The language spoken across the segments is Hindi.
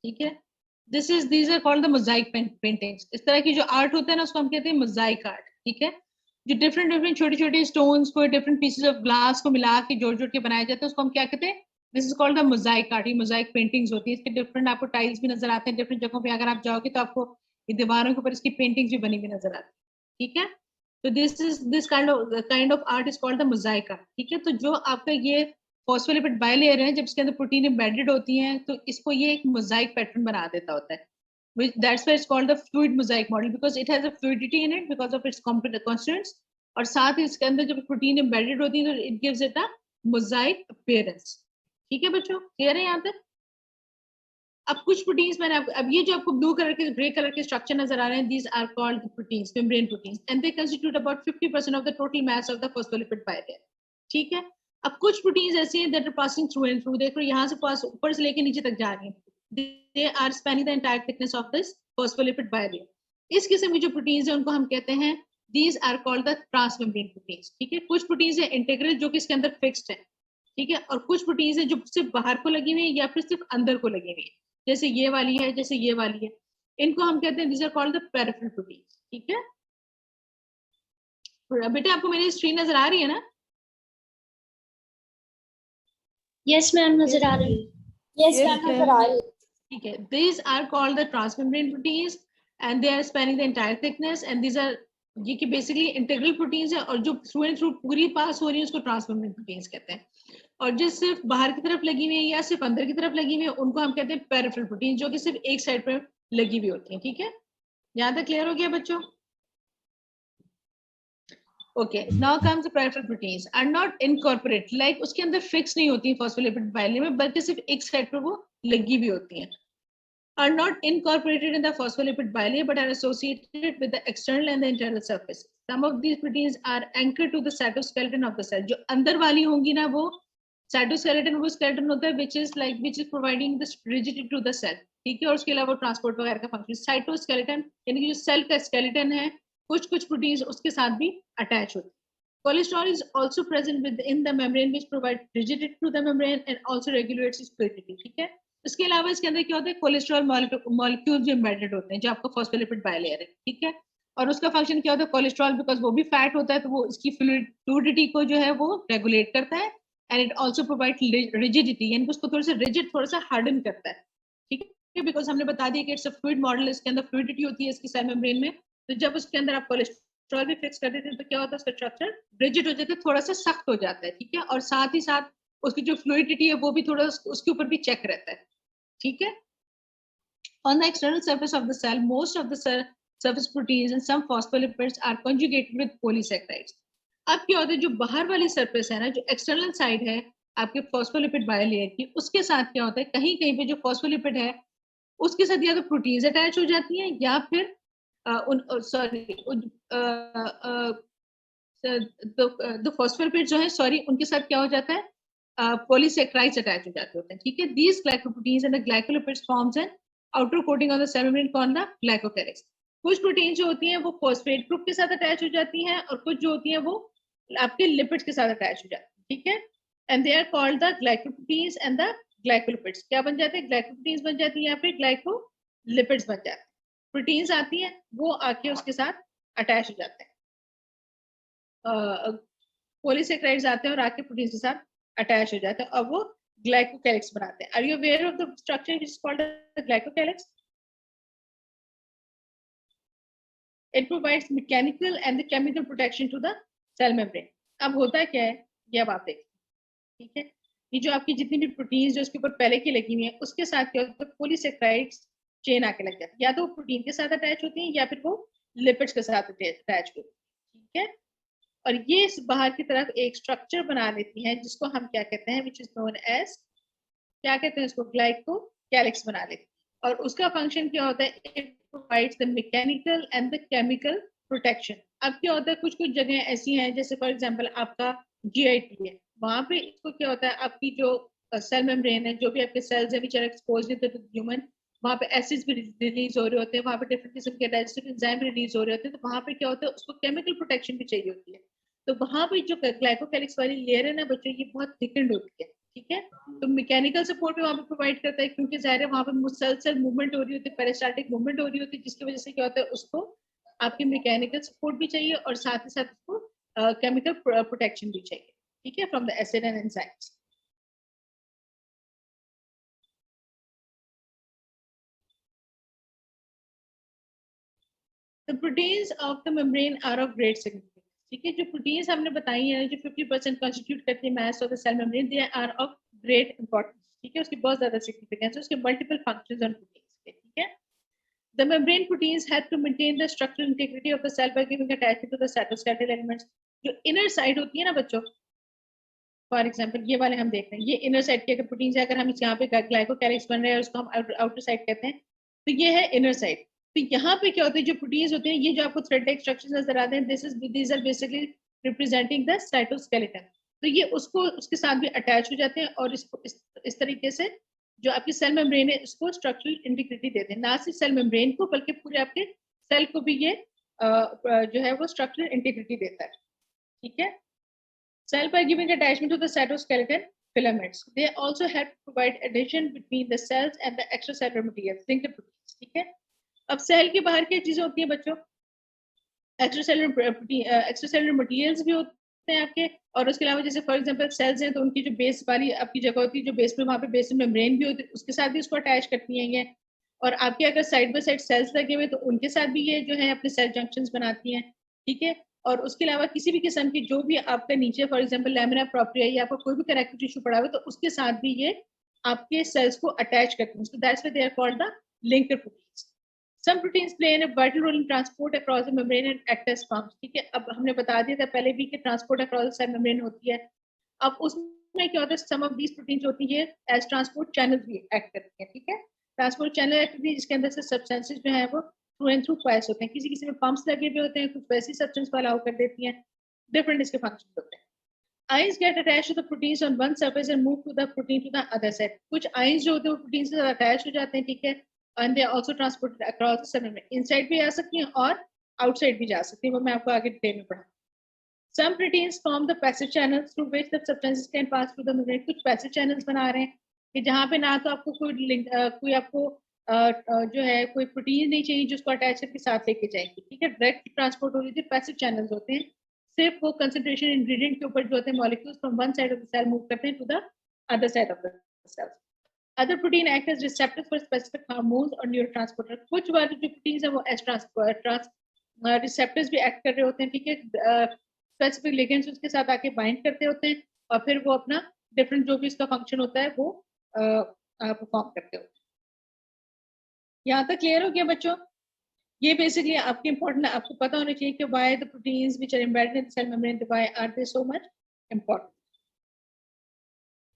ठीक है, these are called the mosaic paintings. इस तरह की जो आर्ट होता है ना उसको हम कहते हैं मोजाइक आर्ट। ठीक है, जो डिफरेंट छोटे छोटे स्टोन्स को, डिफरेंट पीसेस ऑफ ग्लास को मिला के जोड़ जोड़ के बनाया जाता है, उसको हम क्या कहते हैं? This is called the Mosaic art. ये मोजाइक पेंटिंग्स होती है, इसके डिफरेंट आपको टाइल्स भी नजर आते हैं डिफरेंट जगहों पे। अगर आप जाओगे तो आपको ये दीवारों के ऊपर इसकी पेंटिंग्स भी बनी हुई नजर आती है। ठीक है, तो this kind of art is called the Mosaic art. ठीक है, तो जो आपका ये फॉस्फोलिपिड बाइलेयर है, जब इसके अंदर प्रोटीन एम्बेडेड होती हैं तो इसको ये एक मोजाइक पैटर्न बना देता होता है। That's why it's called the fluid mosaic model, because it has a fluidity in it because of its constants, और साथ ही इसके अंदर जब प्रोटीन एम्बेडेड होती है तो it gives it a Mosaic appearance. ठीक है बच्चों, क्लियर है यहाँ तक? अब कुछ प्रोटीन्स मैंने अब ये जो आपको ब्लू कलर के ग्रे कलर के स्ट्रक्चर नजर आ रहे हैं, these are called proteins, membrane proteins, and they constitute about 50% of the total mass of the phospholipid bilayer। ठीक है, अब कुछ प्रोटीन्स ऐसे हैं that are passing through and through, देखो यहाँ से पास ऊपर से लेके नीचे तक जा रही हैं, they are spanning the entire thickness of this phospholipid bilayer। इस किस्म की जो प्रोटीन्स है उनको हम कहते हैं these are called the transmembrane proteins। ठीक है, कुछ प्रोटीन्स है इंटीग्रल जो कि इसके अंदर फिक्स्ड है। ठीक है, और कुछ प्रोटीन्स है जो सिर्फ बाहर को लगी हुई है या फिर सिर्फ अंदर को लगी हुई है, जैसे ये वाली है, जैसे ये वाली है, इनको हम कहते हैं these are called the peripheral proteins। ठीक है, बेटा आपको मेरी स्क्रीन नजर आ रही है ना? यस मैम, नजर आ रही है। यस मैम, नजर आ रही है। ठीक है, these are called the transmembrane proteins and they are spanning the entire thickness, and these are ये कि बेसिकली इंटीग्रल प्रोटीन्स है, और जो थ्रू एंड थ्रू पूरी पास हो रही है उसको ट्रांसमेम्ब्रेन प्रोटीन्स कहते हैं, और जो सिर्फ बाहर की तरफ लगी हुई है या सिर्फ अंदर की तरफ लगी हुई है उनको हम कहते हैं पेरिफेरल प्रोटीन, जो कि सिर्फ एक साइड पर लगी हुई होती है। ठीक है, यहाँ तक क्लियर हो गया बच्चों? Okay, now comes the peripheral proteins are not incorporated, like उसके अंदर फिक्स नहीं होती फॉस्फोलिपिड बाइलेयर में, बल्कि सिर्फ एक साइड पर वो लगी हुई होती हैं। Are not incorporated in the phospholipid bilayer but are associated with the external and the internal surface. Some of these proteins are anchored to the cytoskeleton of the cell. जो अंदर वाली होंगी ना वो cytoskeleton, वो skeleton होता है which is providing the rigidity to the cell। ठीक है, और उसके अलावा ट्रांसपोर्ट वगैरह का फंक्शन। साइटोस्केलेटन यानी कि जो सेल का स्केलेटन है, कुछ प्रोटीन्स उसके साथ भी अटैच होते हैं। Cholesterol is also present within the membrane which provides rigidity to the membrane and also regulates its fluidity। ठीक है, इसके अलावा इसके अंदर क्या होता है, कोलेस्ट्रॉल मॉलिक्यूल जो एम्बेडेड होते हैं जो आपका फॉस्फोलिपिड बाइलेयर है। ठीक है, और उसका फंक्शन क्या होता है, कोलेस्ट्रॉल बिकॉज वो भी फैट होता है तो वो इसकी फ्लूइडिटी को जो है वो रेगुलेट करता है, and it also provide rigidity, यानी उसको थोड़ा सा रिजिड, थोड़ा सा हार्डन करता है। ठीक है, बिकॉज हमने बता दिया कि इट्स अ फ्लूइड मॉडल, इसके अंदर फ्लूइडिटी होती है इसकी सेल मेम्ब्रेन में, तो जब उसके अंदर आप कोलेस्ट्रॉल भी फिक्स कर देते हैं तो क्या होता है, उसका स्ट्रक्चर रिजिड हो जाता है, थोड़ा सा सख्त हो जाता है। ठीक है, और साथ ही साथ उसकी जो फ्लूइडिटी है वो भी थोड़ा उसके ऊपर भी चेक रहता है। ठीक है, on the external surface of the cell, most of the surface proteins and some phospholipids are conjugated with polysaccharides। अब क्या होता है, जो बाहर वाली सरफेस है ना, जो एक्सटर्नल साइड है आपके फॉस्फोलिपिड बाइलेयर की, उसके साथ क्या होता है, कहीं कहीं पे जो फॉस्फोलिपिड है उसके साथ या तो प्रोटीन्स अटैच हो जाती हैं या फिर फॉस्फोलिपिड जो है उनके साथ क्या हो जाता है, polysaccharides अटैच हो जाते होते हैं। ठीक है, these glycoproteins and the glycolipids forms an outer coating on the cell membrane called the glycocalyx। कुछ प्रोटीन जो होती हैं वो फॉस्फेट ग्रुप के साथ अटैच हो जाती हैं, और कुछ जो होती हैं वो आपके लिपिड्स के साथ अटैच हो जाती हैं। ठीक है, and they are called the glycoproteins and the glycolipids. क्या बन जाते हैं, ग्लाइकोप्रोटीन्स बन जाती हैं या फिर ग्लाइकोलिपिड्स बन जाते हैं। प्रोटीन्स आती हैं वो आके उसके साथ अटैच हो जाते हैं, पॉलीसेक्राइड्स आते हैं और आके प्रोटीन के साथ अटैच हो जाते हैं और वो ग्लाइकोकैलिक्स बनाते हैं। Are you aware of the structure which is called the glycocalyx? It provides mechanical and the chemical protection to the cell membrane। अब होता क्या है ये अब आप देखिए। ठीक है, ये जो आपकी जितनी भी प्रोटीन्स जो इसके ऊपर पहले की लगी हुई है उसके साथ क्या होता है, पॉलीसेक्राइड्स चेन आके लग जाती है, या तो प्रोटीन के साथ अटैच होती है या फिर वो लिपिड्स के साथ अटैच होती है। ठीक है, और ये इस बाहर की तरफ एक स्ट्रक्चर बना लेती है जिसको हम क्या कहते हैं, विच इज नोन एज, क्या कहते हैं इसको, ग्लाइकोकैलिक्स बना लेती है। और उसका फंक्शन क्या होता है, it provides the mechanical and the chemical protection. अब क्या होता है, कुछ कुछ जगह ऐसी हैं जैसे फॉर एग्जांपल आपका GIT है, वहां पे इसको क्या होता है, आपकी जो सेल मेम्ब्रेन है, जो भी आपके सेल्स है which are exposed to the human, वहाँ पे एसिड्स भी रिलीज हो रहे होते हैं, वहाँ पे डिफरेंट किस्म के डाइजेस्टिव एंजाइम रिलीज हो रहे होते हैं, तो वहाँ पे क्या होता है, उसको केमिकल प्रोटेक्शन भी चाहिए होती है। तो वहाँ पे जो ग्लाइकोकैलिक्स वाली लेयर है ना बच्चों, ये बहुत थिकन्ड होती है। ठीक है। तो मैकेनिकल सपोर्ट भी वहाँ पे प्रोवाइड करता है, क्योंकि जाहिर है वहाँ पे मुसलसल मूवमेंट हो रही होती है, पेरिस्टाल्टिक मूवमेंट हो रही होती है, जिसकी वजह से क्या होता है, उसको आपकी मैकेनिकल सपोर्ट भी चाहिए और साथ ही साथ उसको केमिकल प्रोटेक्शन भी चाहिए, ठीक है, from the acid and enzymes. The proteins of the membrane are of great significance. ठीक है, जो प्रोटीन्स हमने बताई हैं जो 50% कॉन्स्टिट्यूट करती है mass of the cell membrane, they are of great importance, ठीक है, उसकी बहुत ज्यादा सिग्निफिकेंस है, उसके मल्टीपल फंक्शंस ऑन प्रोटीन्स के, ठीक है। The membrane proteins help to maintain the structural integrity of the cell by giving attachment to the cytoskeletal elements. जो इनर साइड होती है ना बच्चों, फॉर एग्जाम्पल ये वाले हम देख रहे हैं, ये इनर साइड की अगर प्रोटीन है, अगर हम यहाँ पे ग्लाइकोकैलिक्स बन रहे हैं उसको हम आउटर साइड कहते हैं, तो ये है इनर साइड। तो यहाँ पे क्या होता है, जो प्रोटीन्स होते हैं, ये जो आपको थ्रेड लाइक स्ट्रक्चर्स नजर आते हैं, these are basically representing the cytoskeleton. तो ये उसको उसके साथ भी अटैच हो जाते हैं और इसको इस तरीके से जो आपकी सेल मेम्ब्रेन है इसको स्ट्रक्चरल इंटीग्रिटी देते हैं, ना सिर्फ सेल मेम्ब्रेन को बल्कि पूरे आपके सेल को भी ये जो है वो स्ट्रक्चरल इंटीग्रिटी देता है, ठीक है। Cell by giving attachment to the cytoskeleton filaments. They also help provide adhesion between the cells and the extracellular materials, linked proteins, ठीक है। अब सेल के बाहर क्या चीजें होती हैं बच्चों, एक्स्ट्रासेलुलर मटेरियल्स भी होते हैं आपके, और उसके अलावा जैसे फॉर एग्जांपल सेल्स हैं तो उनकी जो बेस वाली आपकी जगह होती है, जो बेस में वहाँ पे बेस मेम्ब्रेन भी होती है, उसके साथ भी इसको अटैच करती हैं ये। और आपके अगर साइड बाय साइड सेल्स लगे हुए तो उनके साथ भी ये जो है अपने सेल जंक्शंस बनाती हैं, ठीक है। और उसके अलावा किसी भी किस्म की जो भी आपका नीचे फॉर एग्जांपल लैमिना प्रोप्रिया या आपका कोई भी कनेक्टिव टिश्यू पड़ा हुआ है तो उसके साथ भी ये आपके सेल्स को अटैच करते हैं, so that's why they are called the linker proteins. Some proteins play a vital role in transport across the membrane and act as pumps, ठीक है। अब हमने बता दिया था पहले भी कि transport across the cell membrane होती है। अब उसमें क्या होता है, सम ऑफ दीज प्रोटीन्स होती है एज ट्रांसपोर्ट चैनल भी एक्ट करती है, ठीक है। ट्रांसपोर्ट चैनल एक्ट करती है जिसके अंदर से सब्सटेंसेस जो है वो थ्रू एंड थ्रू पास होते हैं, किसी किसी में पंप्स लगे हुए होते हैं, कुछ वैसी सब्सटेंस को अलाउ कर देती हैं, डिफरेंट इसके फंक्शन होते हैं। Ions get attached to the proteins on one surface and move to the protein to the other side. कुछ ions जो होते हैं वो प्रोटीन से अटैच हो जाते हैं, ठीक है, and they are also transported across the cell membrane. Inside भी आ सकती हैं और outside भी जा सकती हैं, वो मैं आपको आगे डिटेल में पढ़ाऊंगा। Some proteins form the passive channels through which the substances can pass through the membrane. कुछ passive channels बना रहे हैं कि जहाँ पे ना तो आपको कोई लिंक कोई आपको जो है कोई प्रोटीन नहीं चाहिए जिसको अटैच करके साथ लेके जाएंगे, ठीक है, डायरेक्ट ट्रांसपोर्ट हो रही थी, पैसिव चैनल्स होते हैं, सिर्फ वो कंसंट्रेशन इंग्रेडिएंट के ऊपर जो होते हैं molecules from one side of the cell move करते हैं to the other side of the cell. Other protein act as receptors for specific hormones और न्यूरोट्रांसपोर्टर। कुछ वाले जो प्रोटीन्स हैं वो एज रिसेप्टर्स भी एक्ट कर रहे होते हैं, ठीक है, स्पेसिफिक लिगेंड्स उसके साथ आके बाइंड करते होते हैं और फिर वो अपना डिफरेंट जो भी इसका फंक्शन होता है वो परफॉर्म करते होते हैं। यहाँ तक क्लियर हो गया बच्चों? ये बेसिकली आपके इंपॉर्टेंट, आपको पता होना चाहिए कि why the proteins which are embedded in cell membrane, why are they so much important,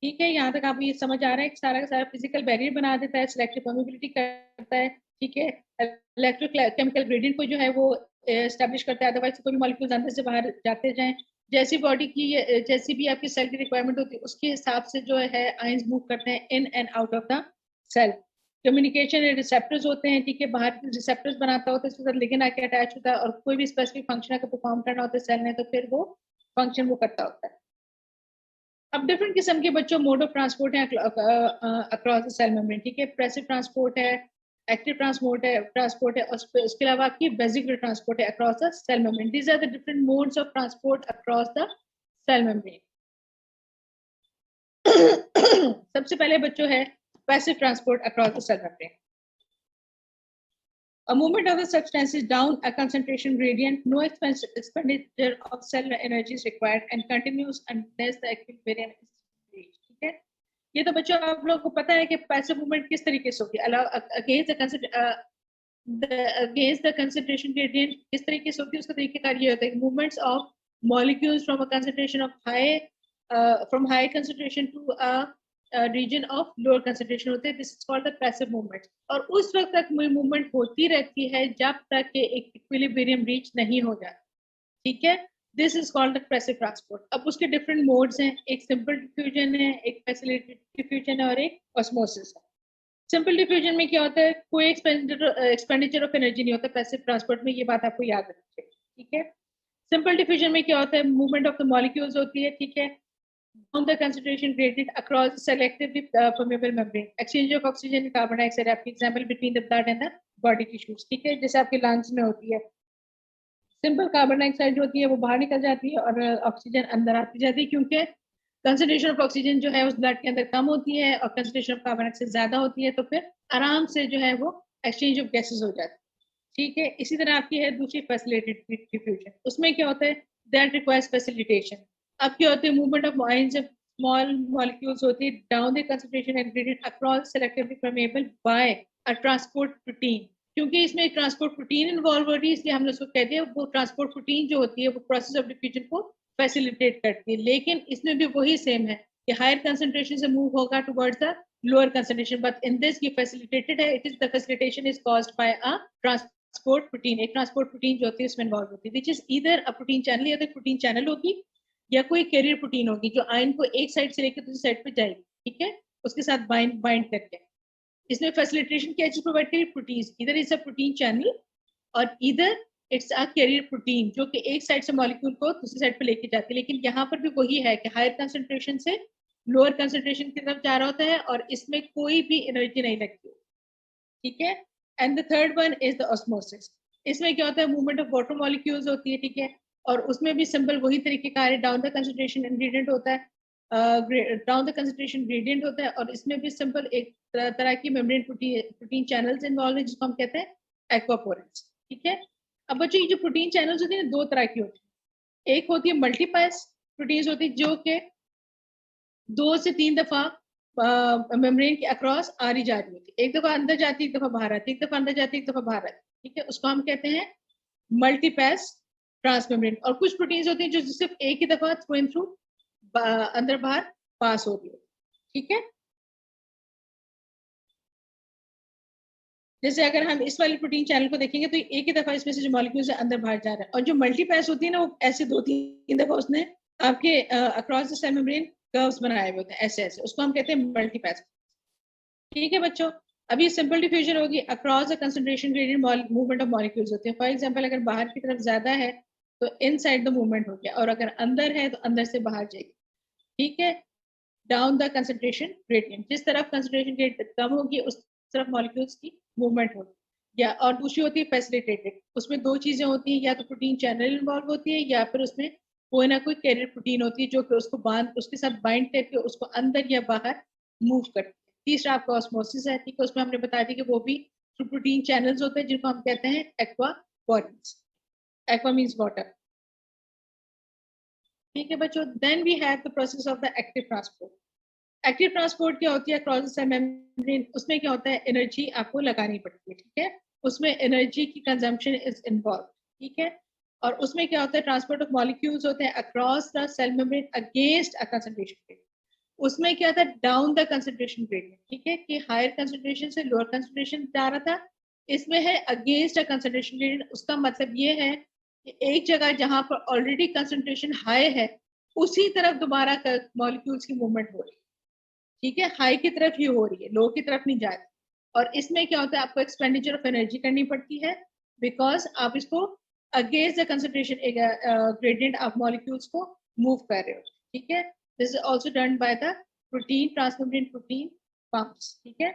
ठीक है। यहाँ तक आपको ये समझ आ रहा है कि सारा का सारा फिजिकल बैरियर बना देता है, सिलेक्टिव परमिबिलिटी करता है, ठीक है, इलेक्ट्रोकेमिकल ग्रेडियंट को जो है वो एस्टैब्लिश करता है, अदरवाइज कोई भी मॉलिक्यूल्स अंदर से बाहर जाते जाएं, जैसी बॉडी की जैसी भी आपकी सेल की रिक्वायरमेंट होती है उसके हिसाब से जो है आयंस मूव करते हैं in and out of the cell. Communication receptors होते हैं, ठीक है, बाहर के रिसेप्टर्स बनाता होता है, इसके साथ लिगेंड आके अटैच होता है और कोई भी स्पेसिफिक फंक्शन अगर परफॉर्म करना होता है सेल ने तो फिर वो फंक्शन वो करता होता है। अब डिफरेंट किस्म के बच्चों मोड ऑफ ट्रांसपोर्ट है अक्रॉस द सेल मेम्ब्रेन, ठीक है, पैसिव ट्रांसपोर्ट है, एक्टिव ट्रांसपोर्ट है और उसके अलावा आपकी वेसिकुलर ट्रांसपोर्ट है across the cell membrane. These are the different modes of transport across the cell membrane. सबसे पहले बच्चों है passive transport across the cell membrane. A movement of the substances down a concentration gradient, no expenditure of cellular energy is required and continues unless the equilibrium is reached, ठीक है। ये तो बच्चों आप लोगों को पता है कि पैसिव मूवमेंट किस तरीके से होगी, against the concentration gradient किस तरीके से होती है, उसका तरीकेकार ये होता है movements of molecules from a concentration of from high concentration to a region of lower concentration होते हैं, this is called the passive movement। और उस वक्त तक मूवमेंट होती रहती है जब तक कि एक इक्विलिब्रियम रीच नहीं हो जाता, ठीक है, this is called the passive transport. अब उसके डिफरेंट मोड्स हैं, एक सिंपल डिफ्यूजन है, एक फैसिलिटेटेड डिफ्यूजन है और एक ऑस्मोसिस है। सिंपल डिफ्यूजन में क्या होता है, कोई एक्सपेंडिचर ऑफ एनर्जी नहीं होता पैसिव ट्रांसपोर्ट में, ये बात आपको याद रखनी चाहिए, ठीक है। सिंपल डिफ्यूजन में क्या होता है, मूवमेंट ऑफ द मॉलिक्यूल्स होती है, ठीक है, down the concentration gradient across the selectively permeable membrane. Exchange of oxygen and carbon dioxide आपकी example between the blood and the body tissues. ठीक है, जैसे आपके lungs में होती है, सिंपल कार्बन डाइऑक्साइड जो होती है वो बाहर निकल जाती है और ऑक्सीजन अंदर आती जाती है, क्योंकि कंसंट्रेशन ऑफ ऑक्सीजन जो है उस ब्लड के अंदर कम होती है और कंसंट्रेशन ऑफ कार्बन डाइऑक्साइड ज्यादा होती है, तो फिर आराम से जो है वो एक्सचेंज ऑफ गैसेस हो जाती है। ठीक है, इसी तरह आपकी है दूसरी फैसिलिटेटेड डिफ्यूजन। उसमें क्या होता है, दैट रिक्वायर्स फैसिलिटेशन। अब क्या होता है, movement of ions of small molecules होती है down the concentration and gradient across selectively permeable by a transport protein. क्योंकि इसमें एक ट्रांसपोर्ट प्रोटीन इन्वॉल्व हो रही है, इसलिए हमने उसको कह दिया वो ट्रांसपोर्ट प्रोटीन जो होती है वो प्रोसेस ऑफ डिफ्यूजन को फैसिलिटेट करती है। लेकिन इसमें भी वही सेम है कि हायर कंसंट्रेशन से मूव होगा towards the lower concentration, but in this ये फैसिलिटेटेड है, it is the facilitation is caused by a transport protein. एक ट्रांसपोर्ट प्रोटीन जो होती है उसमें इन्वॉल्व होती है, which is either a protein channel, या तो प्रोटीन चैनल होगी या कोई कैरियर प्रोटीन होगी जो आयन को एक साइड से लेकर दूसरी साइड पे जाएगी। ठीक है, उसके साथ बाइंड करके इसमें फैसिलिटेशन क्या चीज प्रोवाइड करी, प्रोटीन। इधर इज अ प्रोटीन चैनल और इधर इट्स अ कैरियर प्रोटीन जो कि एक साइड से मॉलिक्यूल को दूसरी साइड पे लेके जाती है। लेकिन यहाँ पर भी वही है कि हायर कंसंट्रेशन से लोअर कंसंट्रेशन की तरफ जा रहा होता है और इसमें कोई भी एनर्जी नहीं लगती। ठीक है, and the third one is the osmosis. इसमें क्या होता है, मूवमेंट ऑफ वाटर मॉलिक्यूल्स होती है। ठीक है, और उसमें भी सिंपल वही तरीके का है, डाउन द कंसंट्रेशन इंग्रेडिएंट होता है, डाउन द कंसंट्रेशन ग्रेडियंट होता है, और इसमें भी सिंपल एक तरह की मेम्ब्रेन प्रोटीन चैनल्स इन्वॉल्व है जिसको हम कहते हैं एक्वापोरेट्स। ठीक है, अब बच्चों ये जो प्रोटीन चैनल्स होती है दो तरह की होती है। एक होती है मल्टीपास प्रोटीन्स होती है जो कि 2 से 3 दफा मेम्ब्रेन के अक्रॉस आ रही जा रही होती है, एक दफा अंदर जाती है, एक दफा बाहर आती है, एक दफा अंदर जाती है, एक दफा बाहर आती है। ठीक है, उसको हम कहते हैं मल्टीपास ट्रांसमेम्ब्रेन। और कुछ प्रोटीन्स होती हैं जो सिर्फ एक ही दफा थ्रू एंड थ्रू अंदर बाहर पास हो रही है। ठीक है, जैसे अगर हम इस वाले प्रोटीन चैनल को देखेंगे तो एक ही दफा इसमें से जो मॉलिक्यूल्स है अंदर बाहर जा रहा है, और जो मल्टीपास होती है ना वो ऐसे 2-3 दफा उसने आपके across the cell membrane curves बनाए हुए होते हैं ऐसे ऐसे, उसको हम कहते हैं मल्टीपास। ठीक है बच्चों, अभी सिंपल डिफ्यूजन होगी across the concentration gradient movement of molecules होते हैं। फॉर एग्जांपल अगर बाहर की तरफ ज्यादा है तो इनसाइड द मूवमेंट हो गया, और अगर अंदर है तो अंदर से बाहर जाएगी। ठीक है, डाउन द कंसंट्रेशन ग्रेडियंट, जिस तरफ कंसंट्रेशन ग्रेडियंट कम होगी उस तरफ मॉलिक्यूल्स की मूवमेंट होगी। या और दूसरी होती है फैसिलिटेटेड, उसमें दो चीजें होती हैं, या तो प्रोटीन चैनल इन्वॉल्व होती है या फिर उसमें कोई ना कोई कैरियर प्रोटीन होती है जो कि उसको उसके साथ बाइंड करके उसको अंदर या बाहर मूव करती है। तीसरा आपका ऑस्मोसिस है। ठीक है, उसमें हमने बताया था कि वो भी प्रोटीन चैनल्स होते हैं जिनको हम कहते हैं aquaporins. Aqua means water. ठीक है बच्चों, then we have the process of the active transport. Active transport क्या होती है, क्रॉस द सेल मेम्ब्रेन। उसमें क्या होता है, एनर्जी आपको लगानी पड़ती है। ठीक है, उसमें एनर्जी की कंजम्पशन इज इन्वॉल्व। ठीक है, और उसमें क्या होता है, ट्रांसपोर्ट ऑफ मॉलिक्यूल्स होते हैं across the cell membrane against a concentration gradient. उसमें क्या था, डाउन द कंसंट्रेशन ग्रेडियंट। ठीक है, कि हायर कंसंट्रेशन से लोअर कंसंट्रेशन जा रहा था, इसमें है अगेंस्ट अ कंसंट्रेशन ग्रेडियंट। उसका मतलब ये है कि एक जगह जहां पर ऑलरेडी कंसंट्रेशन हाई है उसी तरफ दोबारा मॉलिक्यूल्स की मूवमेंट हो रही है। ठीक है, हाई की तरफ ही हो रही है, लो की तरफ नहीं जा रही। और इसमें क्या होता है, आपको एक्सपेंडिचर ऑफ एनर्जी करनी पड़ती है, बिकॉज आप इसको against the concentration gradient of molecules को मूव कर रहे हो। ठीक है, this is also done by the protein transmembrane protein pumps. ठीक है,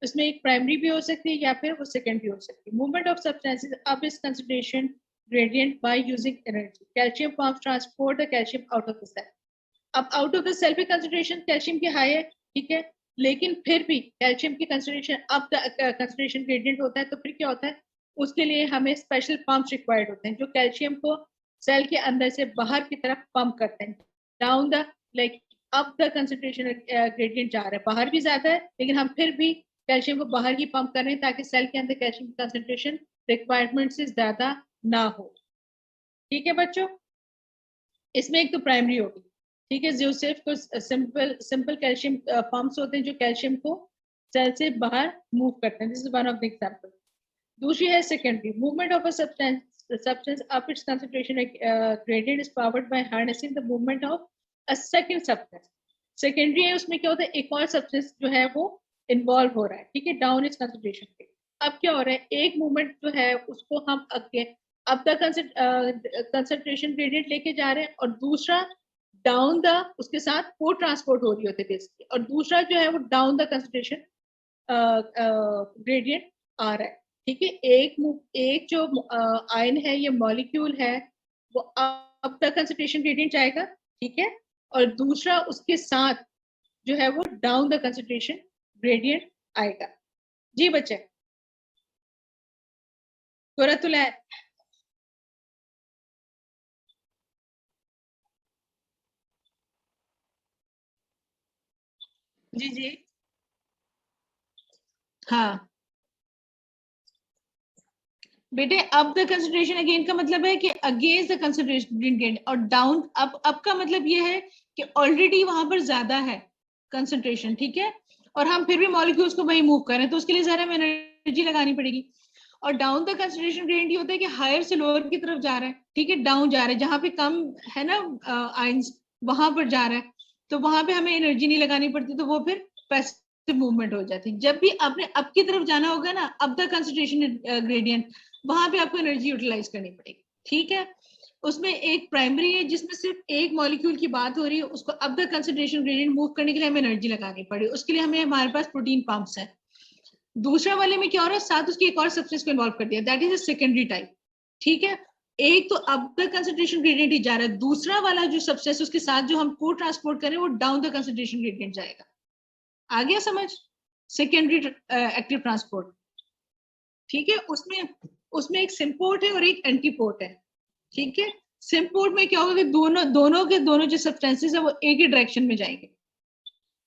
इसमें एक प्राइमरी भी हो सकती है या फिर वो सेकेंड भी हो सकती है। मूवमेंट ऑफ सब्सटेंसेस अब इस concentration gradient by using energy. Calcium pumps transport the calcium out of the cell. अब आउट ऑफ द सेल पे कंसंट्रेशन कैल्शियम की हाई है। ठीक है, लेकिन फिर भी कैल्शियम की कंसंट्रेशन अब कंसंट्रेशन ग्रेडियंट होता है, तो फिर क्या होता है, उसके लिए हमें स्पेशल पंप्स रिक्वायर्ड होते हैं जो कैल्शियम को सेल के अंदर से बाहर की तरफ पंप करते हैं डाउन द लाइक अब द कंसंट्रेशन ग्रेडियंट जा रहा है, बाहर भी ज्यादा है लेकिन हम फिर भी कैल्शियम को बाहर ही पंप कर रहे हैं ताकि सेल के अंदर कैल्शियम की कंसंट्रेशन रिक्वायरमेंट से ज्यादा ना हो। ठीक है बच्चों, इसमें एक तो प्राइमरी होगी। ठीक है, जो सिर्फ कुछ सिंपल कैल्शियम पंप्स होते हैं जो कैल्शियम को सेल से बाहर मूव करते हैं, this is one of the example. दूसरी है secondary, movement of a substance up its concentration gradient is powered by harnessing the movement of a second substance. Secondary है, उसमें क्या होता है, एक और सब्सटेंस जो है वो इन्वॉल्व हो रहा है। ठीक है, डाउन इट्स कंसंट्रेशन पे। अब क्या हो रहा है, एक मूवमेंट जो है उसको हम अब तक कंसंट्रेशन ग्रेडियंट लेके जा रहे हैं और दूसरा डाउन द, उसके साथ को ट्रांसपोर्ट हो रही होती है बेसिकली, और दूसरा जो है वो डाउन द कंसंट्रेशन ग्रेडियंट आ रहा है, ठीक है। एक जो आयन है, ये मॉलिक्यूल है, वो अप द कंसंट्रेशन ग्रेडियंट जाएगा, ठीक है, और दूसरा उसके साथ जो है वो डाउन द कंसंट्रेशन ग्रेडियंट आएगा। जी बच्चे, सूरतुल है। जी जी, हाँ बेटे, अप द कंसंट्रेशन अगेन का मतलब है कि अगेंस्ट द कंसंट्रेशन ग्रेडियंट, और डाउन अप का मतलब ये है कि ऑलरेडी वहां पर ज्यादा है कंसंट्रेशन, ठीक है, और हम फिर भी मॉलिक्यूल्स को वही मूव करें, तो उसके लिए जरा हमें एनर्जी लगानी पड़ेगी। और डाउन द कंसंट्रेशन ग्रेडियंट ये होता है कि हायर से लोअर की तरफ जा रहा है, ठीक है, डाउन जा रहा है, जहां पे कम है ना आयंस, वहां पर जा रहा है, तो वहां पे हमें एनर्जी नहीं लगानी पड़ती, तो वो फिर पैसिव मूवमेंट हो जाती है। जब भी आपने अप की तरफ जाना होगा ना, अप द कंसंट्रेशन ग्रेडियंट, वहां पे आपको एनर्जी यूटिलाइज करनी पड़ेगी, ठीक है। उसमें एक प्राइमरी है जिसमें सिर्फ एक मॉलिक्यूल की बात हो रही है, उसको up the concentration gradient move करने के लिए हमें एनर्जी लगानी पड़ी, उसके लिए हमें हमारे पास प्रोटीन पंप्स है। दूसरा वाले में क्या हो रहा है, साथ उसकी एक और सब्सटेंस को इन्वॉल्व कर दिया, that is a secondary type, ठीक है। एक तो अप द कंसंट्रेशन ग्रेडियंट ही जा रहा है, दूसरा वाला जो सब्सटेंस उसके साथ जो हम को ट्रांसपोर्ट करें वो डाउन द कंसंट्रेशन ग्रेडियंट जाएगा। आ गया समझ? सेकेंडरी एक्टिव ट्रांसपोर्ट, ठीक है। उसमें उसमें एक सिम्पोर्ट है और एक एंटीपोर्ट है, ठीक है। सिम्पोर्ट में क्या होगा कि दोनों जो सब्सटेंसेस है वो एक ही डायरेक्शन में जाएंगे।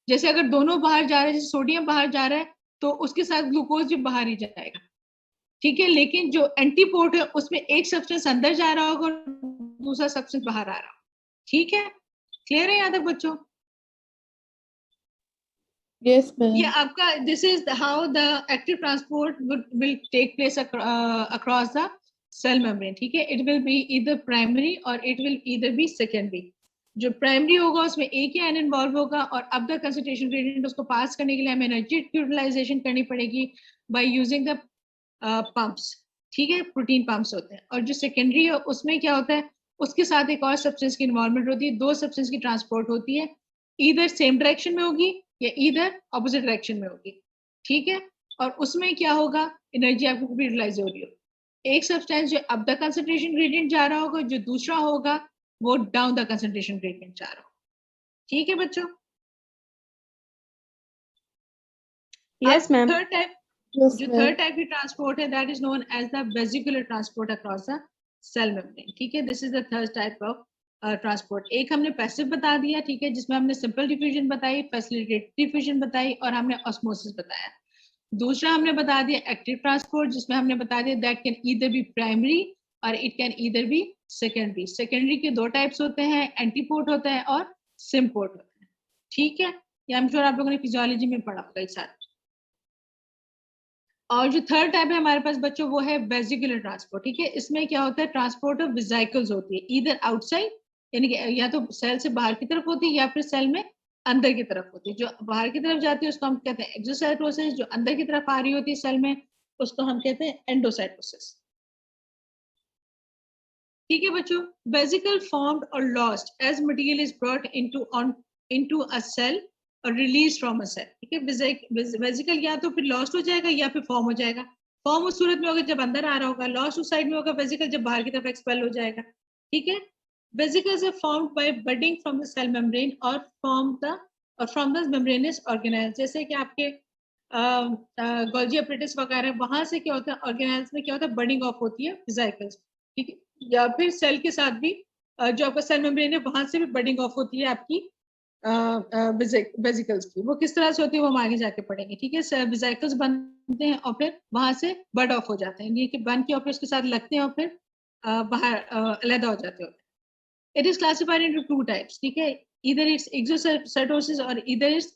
जैसे अगर दोनों बाहर जा रहे हैं, जैसे सोडियम बाहर जा रहा है, तो उसके साथ ग्लूकोज भी बाहर ही जाएगा, ठीक है। लेकिन जो एंटीपोर्ट है उसमें एक सब्सटेंस अंदर जा रहा होगा और दूसरा सब्सटेंस बाहर आ रहा होगा, ठीक है। क्लियर है यहाँ तक बच्चों? Yes, ma'am. ये आपका, this is how the active transport will take place across the cell membrane, ठीक है। It will be either primary और it will either be secondary. जो प्राइमरी होगा उसमें एक ही आयन इन्वॉल्व होगा, और अब द कंसंट्रेशन ग्रेडियंट उसको पास करने के लिए हमें एनर्जी यूटिलाइजेशन करनी पड़ेगी बाय यूजिंग द पंप्स, ठीक है, प्रोटीन पंप्स होते हैं। और जो सेकेंडरी है उसमें क्या होता है, उसके साथ एक और सब्सटेंस की इन्वॉल्वमेंट होती है, दो सब्सटेंस की ट्रांसपोर्ट होती है, इधर सेम डायरेक्शन में होगी या इधर ऑपोजिट डायरेक्शन में होगी, ठीक है। और उसमें क्या होगा, एनर्जी आपको यूटिलाइज हो रही हो। एक सब्सटेंस जो अप द कंसंट्रेशन ग्रेडियंट जा रहा होगा, जो दूसरा होगा वो डाउन द कंसंट्रेशन ग्रेडियंट जा रहा होगा, ठीक है बच्चों। Yes, ma'am. Third type, Yes, जो ma'am. थर्ड टाइप की ट्रांसपोर्ट है that is known as the vesicular transport across the cell membrane, ठीक है। This is the third type of transport. एक हमने पैसिव बता दिया, ठीक है, जिसमें हमने सिंपल डिफ्यूजन बताई, फैसिलिटेटेड डिफ्यूजन बताई, और हमने ऑस्मोसिस बताया। दूसरा हमने बता दिया एक्टिव ट्रांसपोर्ट, जिसमें हमने बता दिया that can either be primary और it can either be secondary. Secondary के दो टाइप्स होते हैं, एंटीपोर्ट होता है और सिम्पोर्ट होता है, ठीक है। ये आई एम श्योर आप लोगों ने फिजियोलॉजी में पढ़ा होगा एक साथ। और जो थर्ड टाइप है हमारे पास बच्चों, वो है वेसिकुलर ट्रांसपोर्ट, ठीक है। इसमें क्या होता है, ट्रांसपोर्ट ऑफ वेसिकल्स होती है, इधर आउटसाइड, यानी कि या तो सेल से बाहर की तरफ होती है या फिर सेल में अंदर की तरफ होती है। जो बाहर की तरफ जाती है उसको हम कहते हैं एक्सोसाइटोसिस, जो अंदर की तरफ आ रही होती है सेल में उसको हम कहते हैं एंडोसाइटोसिस, ठीक है बच्चों। वेसिकल फॉर्म्ड और lost as material is brought into a cell और रिलीज फ्रॉम अ सेल, ठीक है। वेसिकल या तो फिर लॉस्ट हो जाएगा या फिर फॉर्म हो जाएगा। फॉर्म उस सूरत में होगा जब अंदर आ रहा होगा, लॉस्ट उस साइड में होगा वेसिकल जब बाहर की तरफ एक्सपेल हो जाएगा, ठीक है। Vesicles are formed by budding from the cell membrane और फ्रॉम द मेम्ब्रेनस ऑर्गेनेल्स, जैसे कि आपके गोल्जी अपरेटस वगैरह, वहां से क्या होता है, ऑर्गेनेल्स में क्या होता है, बडिंग ऑफ होती है वेसिकल्स, ठीक है। या फिर सेल के साथ भी जो आपका सेल मेम्ब्रेन है वहां से भी बडिंग ऑफ होती है आपकी वेसिकल्स की। वो किस तरह से होती है वो हम आगे जाके पढ़ेंगे, ठीक है। वेसिकल्स बनते हैं और फिर वहां से बड ऑफ हो जाते हैं, ये कि बन के और फिर उसके साथ लगते हैं और फिर बाहर अलग हो जाते हैं। It is classified into two types, ठीक है, इधर इट्स एक्सोसाइटोसिस और इधर इट्स